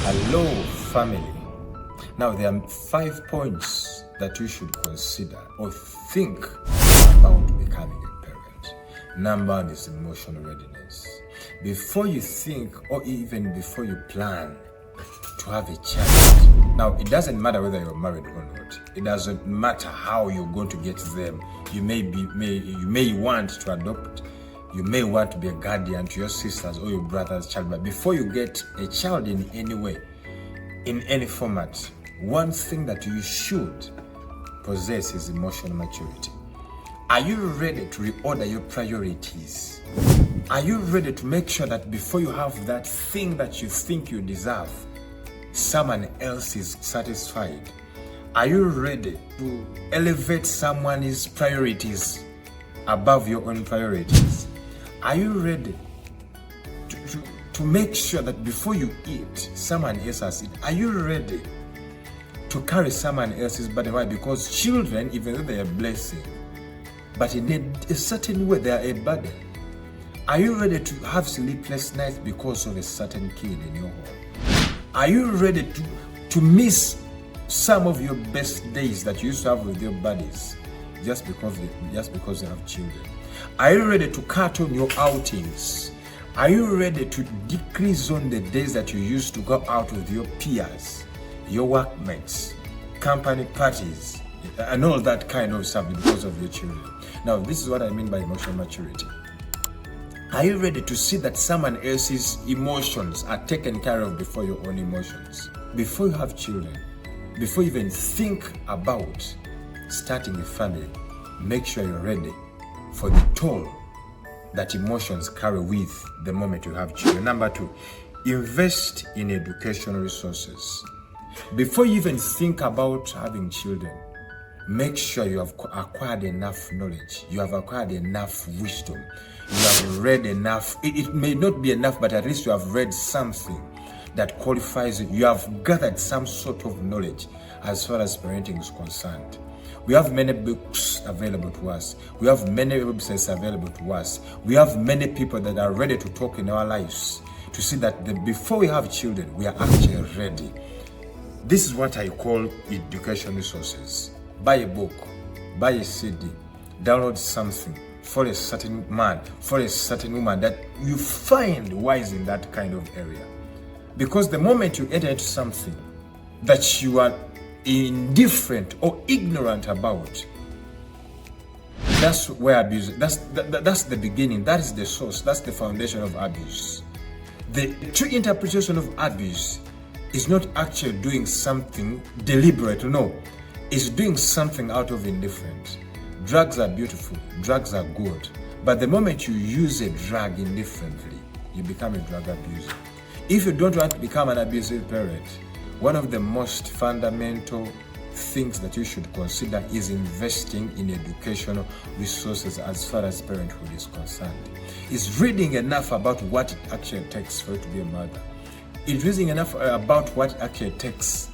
Hello, family. Now, there are 5 points that you should consider or think about becoming a parent. Number 1 is emotional readiness. Before you think or even before you plan to have a child, now it doesn't matter whether you're married or not. It doesn't matter how you're going to get them. You may want to adopt. You may want to be a guardian to your sister's or your brother's child, but before you get a child in any way, in any format, one thing that you should possess is emotional maturity. Are you ready to reorder your priorities? Are you ready to make sure that before you have that thing that you think you deserve, someone else is satisfied? Are you ready to elevate someone's priorities above your own priorities? Are you ready to make sure that before you eat, someone else has eaten? Are you ready to carry someone else's burden? Why? Because children, even though they are a blessing, but in a certain way, they are a burden. Are you ready to have sleepless nights because of a certain kid in your home? Are you ready to miss some of your best days that you used to have with your buddies just because you have children? Are you ready to cut on your outings? Are you ready to decrease on the days that you used to go out with your peers, your workmates, company parties, and all that kind of stuff because of your children? Now, this is what I mean by emotional maturity. Are you ready to see that someone else's emotions are taken care of before your own emotions? Before you have children, before you even think about starting a family, make sure you're ready for the toll that emotions carry with the moment you have children. Number 2, invest in educational resources. Before you even think about having children, make sure you have acquired enough knowledge, you have acquired enough wisdom, you have read enough. It may not be enough, but at least you have read something that qualifies you. You have gathered some sort of knowledge as far as parenting is concerned. We have many books available to us. We have many websites available to us. We have many people that are ready to talk in our lives to see that before we have children, we are actually ready. This is what I call education resources. Buy a book, buy a CD, download something for a certain man, for a certain woman that you find wise in that kind of area. Because the moment you enter into something that you are indifferent or ignorant about, that's where abuse, that's the beginning, that is the source, that's the foundation of abuse. The true interpretation of abuse is not actually doing something deliberate, no, it's doing something out of indifference. Drugs are beautiful, drugs are good, but the moment you use a drug indifferently, you become a drug abuser. If you don't want to become an abusive parent, one of the most fundamental things that you should consider is investing in educational resources as far as parenthood is concerned. Is reading enough about what it actually takes for you to be a mother. Is reading enough about what it actually takes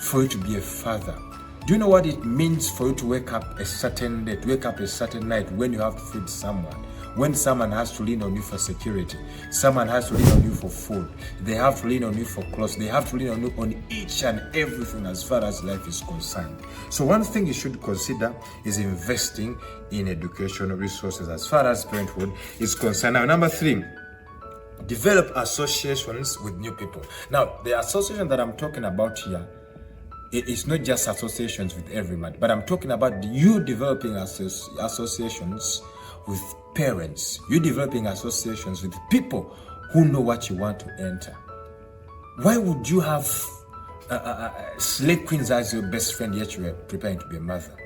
for you to be a father. Do you know what it means for you to wake up a certain day, to wake up a certain night when you have to feed someone? When someone has to lean on you for security, someone has to lean on you for food, they have to lean on you for clothes, they have to lean on you on each and everything as far as life is concerned. So one thing you should consider is investing in educational resources as far as parenthood is concerned. Now, number 3, develop associations with new people. Now, the association that I'm talking about here, it's not just associations with everyone, but I'm talking about you developing associations with parents. You're developing associations with people who know what you want to enter. Why would you have slay queens as your best friend yet you are preparing to be a mother?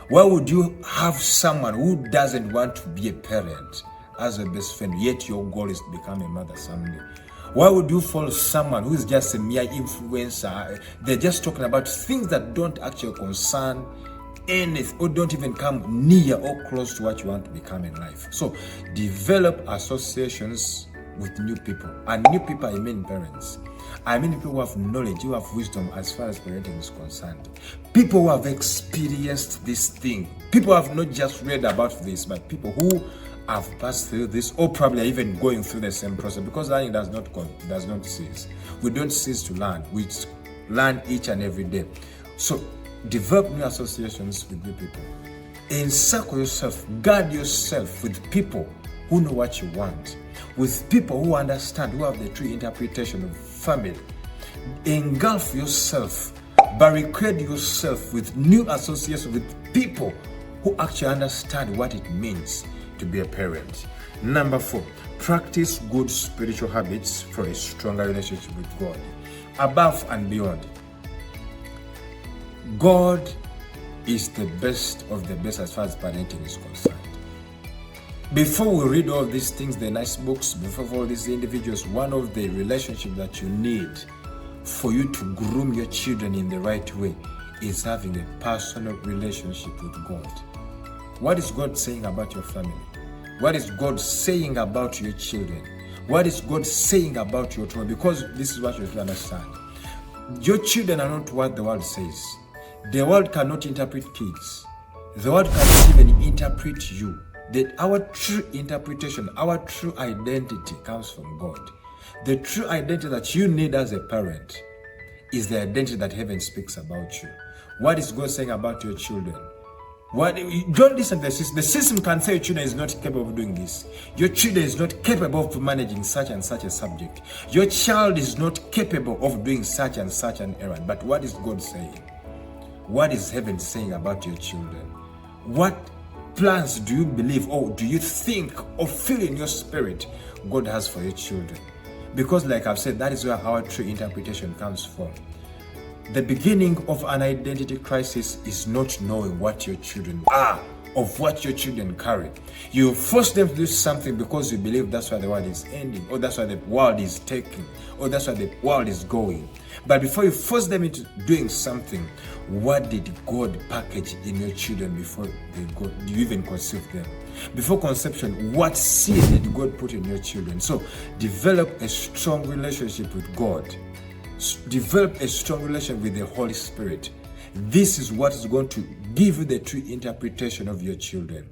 Why would you have someone who doesn't want to be a parent as a best friend yet your goal is to become a mother someday? Why would you follow someone who is just a mere influencer? They're just talking about things that don't actually concern anything or don't even come near or close to what you want to become in life. So develop associations with new people. And new people, I mean parents. I mean people who have knowledge, who have wisdom as far as parenting is concerned. People who have experienced this thing. People who have not just read about this, but people who have passed through this, or probably are even going through the same process, because learning does not cease. We don't cease to learn. We learn each and every day. So develop new associations with new people. Encircle yourself, guard yourself with people who know what you want, with people who understand, who have the true interpretation of family. Engulf yourself, barricade yourself with new associations with people who actually understand what it means to be a parent. Number 4, practice good spiritual habits for a stronger relationship with God. Above and beyond, God is the best of the best as far as parenting is concerned. Before we read all these things, the nice books, before all these individuals, one of the relationships that you need for you to groom your children in the right way is having a personal relationship with God. What is God saying about your family? What is God saying about your children? What is God saying about your children? Because this is what you have to understand. Your children are not what the world says. The world cannot interpret kids. The world cannot even interpret you. That our true interpretation, our true identity comes from God. The true identity that you need as a parent is the identity that heaven speaks about you. What is God saying about your children? Don't listen to the system. The system can say your children is not capable of doing this. Your children is not capable of managing such and such a subject. Your child is not capable of doing such and such an errand. But what is God saying? What is heaven saying about your children? What plans do you believe, or do you think, or feel in your spirit God has for your children? Because like I've said, that is where our true interpretation comes from. The beginning of an identity crisis is not knowing what your children are, of what your children carry. You force them to do something because you believe that's why the world is ending, or that's why the world is taking, or that's why the world is going. But before you force them into doing something, what did God package in your children before you even conceived them? Before conception, what seed did God put in your children? So develop a strong relationship with God. Develop a strong relationship with the Holy Spirit. This is what is going to give you the true interpretation of your children.